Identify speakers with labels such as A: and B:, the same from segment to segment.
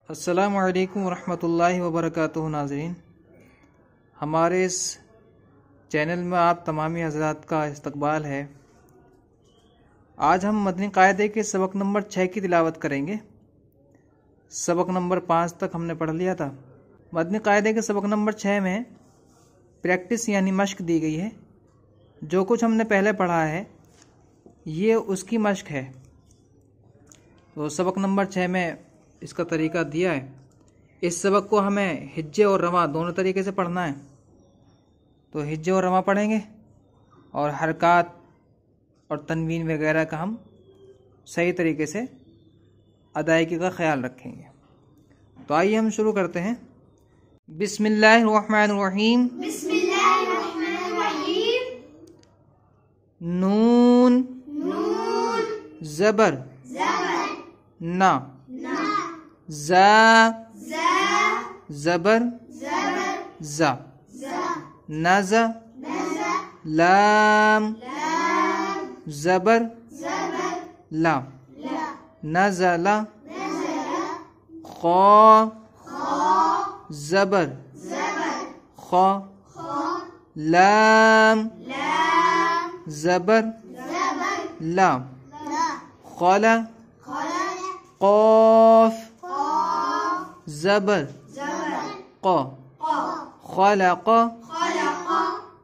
A: السلام علیکم ورحمۃ اللہ وبرکاتہ۔ ناظرین، ہمارے اس چینل میں آپ تمامی حضرات کا استقبال ہے۔ آج ہم مدنی قاعدے کے سبق نمبر 6 کی تلاوت کریں گے۔ سبق نمبر 5 تک ہم نے پڑھ لیا تھا۔ مدنی قاعدے کے سبق نمبر 6 میں پریکٹس یعنی مشق دی گئی ہے۔ جو کچھ ہم نے پہلے پڑھا ہے یہ اس کی مشق ہے۔ تو سبق نمبر 6 میں اس کا طریقہ دیا ہے۔ اس سبق کو ہمیں ہجے اور رواں دونوں طریقے سے پڑھنا ہے۔ تو ہجے اور رواں پڑھیں گے اور حرکات اور تنوین وغیرہ کا ہم صحیح طریقے سے ادائیگی کا خیال رکھیں گے۔ تو آئیے ہم شروع کرتے ہیں۔ بسم اللہ الرحمن الرحیم۔
B: بسم اللہ الرحمن الرحیم۔
A: نون
B: نون
A: زبر
B: زبر
A: نا،
B: نا،
A: زا
B: زا
A: زبر
B: زبر
A: زا،
B: زا،
A: نزا
B: نزا
A: لام
B: لام
A: زبر
B: زبر
A: لا،
B: لا،
A: نزل
B: نزل
A: خا
B: خا
A: زبر
B: زبر
A: خا،
B: خا
A: لام
B: لام
A: زبر
B: زبر
A: لا،
B: لا،
A: خلا
B: خلا
A: قاف
B: قاف
A: زبر
B: زبر
A: قا،
B: قا
A: خلق
B: خلق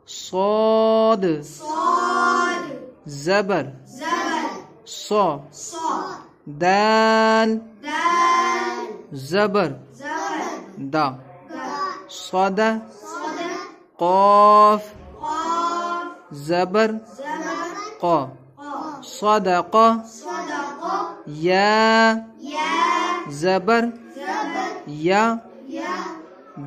A: صاد
B: صاد
A: زبر
B: زبر
A: صا،
B: صاد
A: دال
B: دال
A: زبر
B: زبر
A: دا،
B: دا
A: صاد
B: صاد
A: قاف
B: قاف
A: زبر
B: زبر
A: قا،
B: قا
A: صدق
B: صدق
A: یا
B: یا
A: زبر
B: زبر
A: یا،
B: یا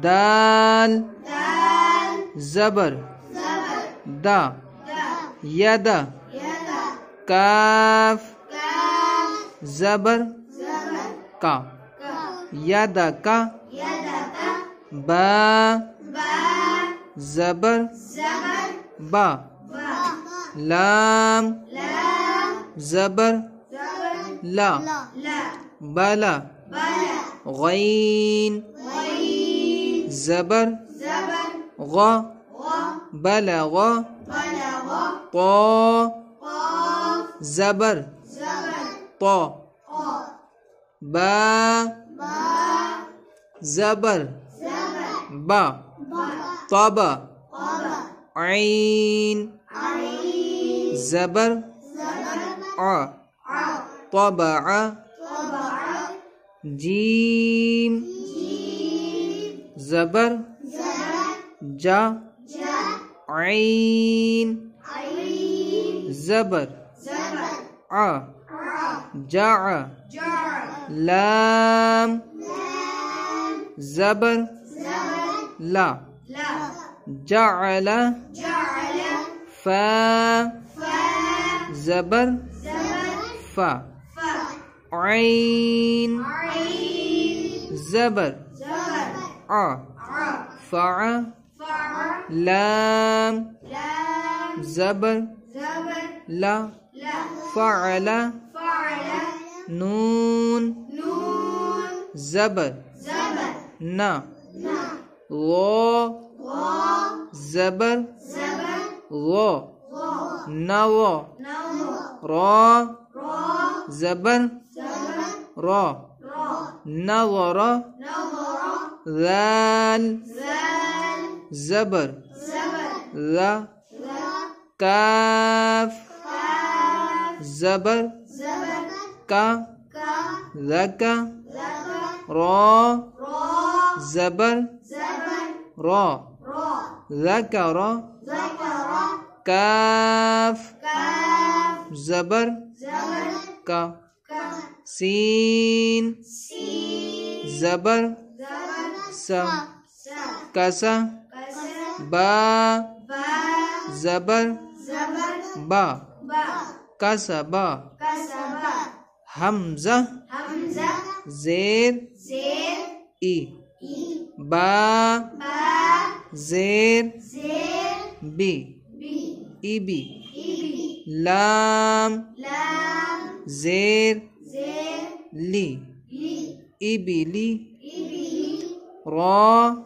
A: دال
B: دال
A: زبر
B: زبر
A: دا،
B: دا
A: ید
B: یدا
A: کاف
B: کاف
A: زبر
B: زبر
A: کا،
B: کا
A: ید کا
B: یدا کا
A: با
B: با
A: زبر
B: زبر
A: با،
B: با
A: لام
B: لام
A: زبر
B: زبر
A: لا،
B: لا
A: بلا
B: بلا
A: غین
B: غین
A: زبر
B: زبر
A: غا،
B: غا
A: بلغ
B: بلغ
A: طا
B: قاف
A: زبر
B: زبر
A: طا،
B: قا
A: با
B: با
A: زبر
B: زبر
A: با،
B: با
A: طبا
B: قبا
A: عین
B: عين
A: زبر
B: زبر
A: ع،
B: ع
A: طبع
B: طبع
A: جیم
B: جيم
A: زبر
B: زبر
A: جا،
B: جا
A: عین
B: عين
A: زبر
B: زبر
A: ع،
B: ع
A: جع
B: جع
A: لام
B: لام
A: زبر
B: زبر
A: لا،
B: لا
A: جعل
B: جعل
A: فا
B: فا
A: زبر
B: زبر
A: فا،
B: فا
A: عین
B: عين
A: زبر
B: زبر
A: ع،
B: ع
A: فع
B: فع
A: لام
B: لام
A: زبر
B: زبر
A: لا،
B: لا
A: فعل
B: فعل
A: نون
B: نون
A: زبر
B: زبر
A: نا،
B: نا
A: غا
B: غا
A: زبر
B: زبر
A: غا،
B: غا
A: نوا
B: نو
A: را
B: را
A: زبر
B: زبر
A: را،
B: را
A: نظر
B: نظر
A: ذال
B: زال
A: زبر
B: زبر
A: ذا،
B: ذا
A: کاف
B: کاف
A: زبر
B: زبر
A: کا،
B: کا
A: ذک
B: ذکر
A: را
B: را
A: زبر
B: زبر
A: را،
B: را
A: ذکر
B: ذکر
A: کاف
B: کاف
A: زبر
B: زبر
A: کا،
B: کا
A: سین
B: سین
A: زبر
B: زبر
A: سا،
B: سا
A: کسا
B: کسر
A: با
B: با
A: زبر
B: زبر
A: با،
B: با
A: کسبا
B: کسبا
A: حمزہ
B: حمزہ
A: زیر
B: زیر
A: ای،
B: ای
A: با
B: با
A: زیر
B: زیر
A: بی،
B: بی
A: ای بی،
B: ای بی
A: لام
B: لام
A: زیر
B: زیر
A: لی،
B: لی
A: ابلی را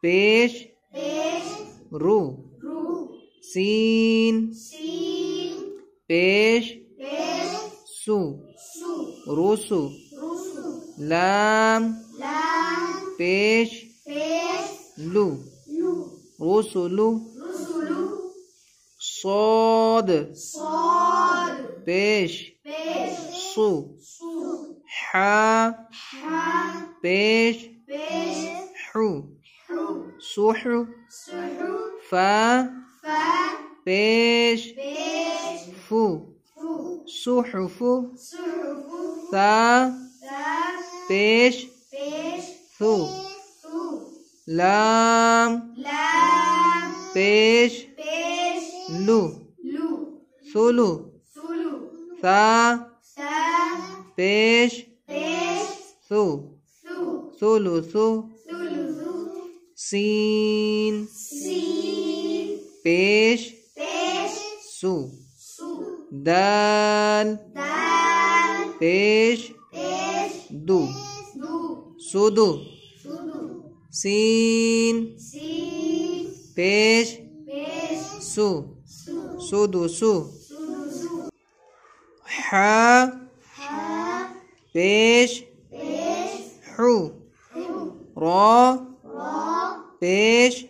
A: پیش رو سین پیش سو روسو لام پیش لو رسلو صاد پیش سو حا پیش حو سحو فا پیش فو صحف ثا پیش ثو لام پیش لو ثلو ثا پیش ثو ثلث سین پیش سو دال پیش دو سدو سین پیش سو سدسو حا پیش حو را پیش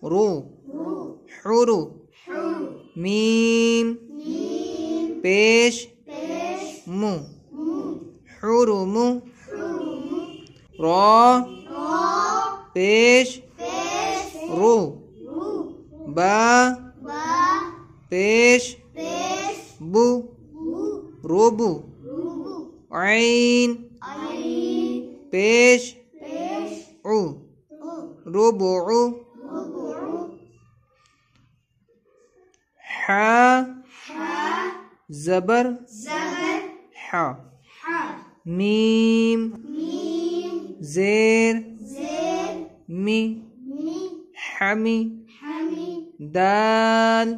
A: رو حرو میم پیش مو حرم را پیش رو با پیش بو روبو عین پیش عو ربع حا زبر حا میم زیر می حمی دال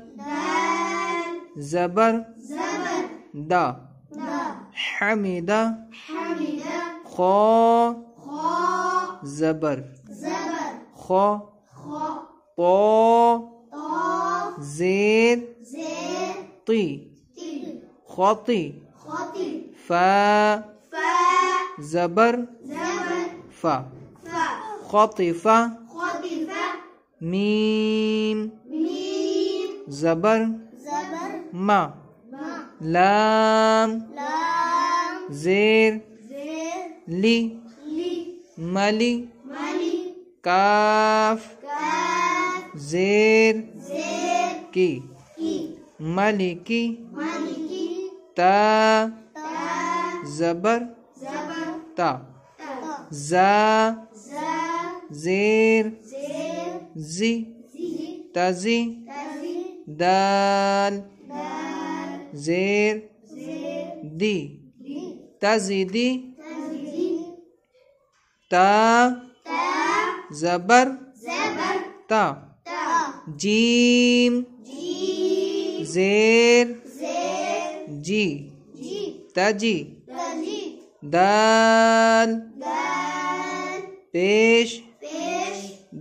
A: زبر دا حمیدہ خا زبر خا طا زیر طی خطی فا زبر فا خطف میم زبر ما لام زیر لی ملی کاف زیر کی ملکی تا زبر تا زا زیر زی تزی دال زیر دی تزیدی تا زبر تا جیم زیر جی تجی دال پیش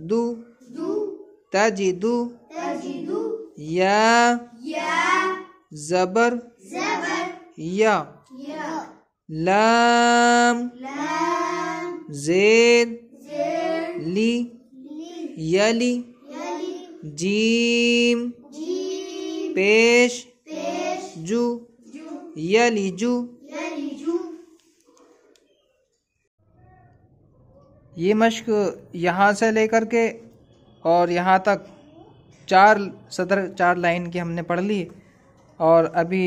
A: دو تجدو یا زبر یا لام زیر لی یلی جیم پیش جو یلی جو یہ مشق یہاں سے لے کر کے اور یہاں تک 4 سطر 4 لائن کی ہم نے پڑھ لی اور ابھی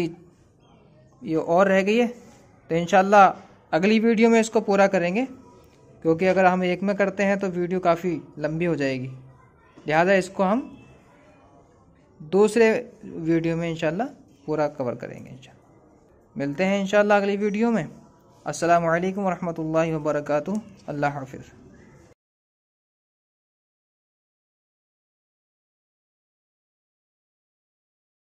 A: یہ اور رہ گئی ہے تو انشاءاللہ اگلی ویڈیو میں اس کو پورا کریں گے کیونکہ اگر ہم ایک میں کرتے ہیں تو ویڈیو کافی لمبی ہو جائے گی لہذا اس کو ہم دوسرے ویڈیو میں انشاءاللہ پورا کور کریں گے انشاءاللہ ملتے ہیں انشاءاللہ اگلی ویڈیو میں السلام علیکم ورحمۃ اللہ وبرکاتہ اللہ حافظ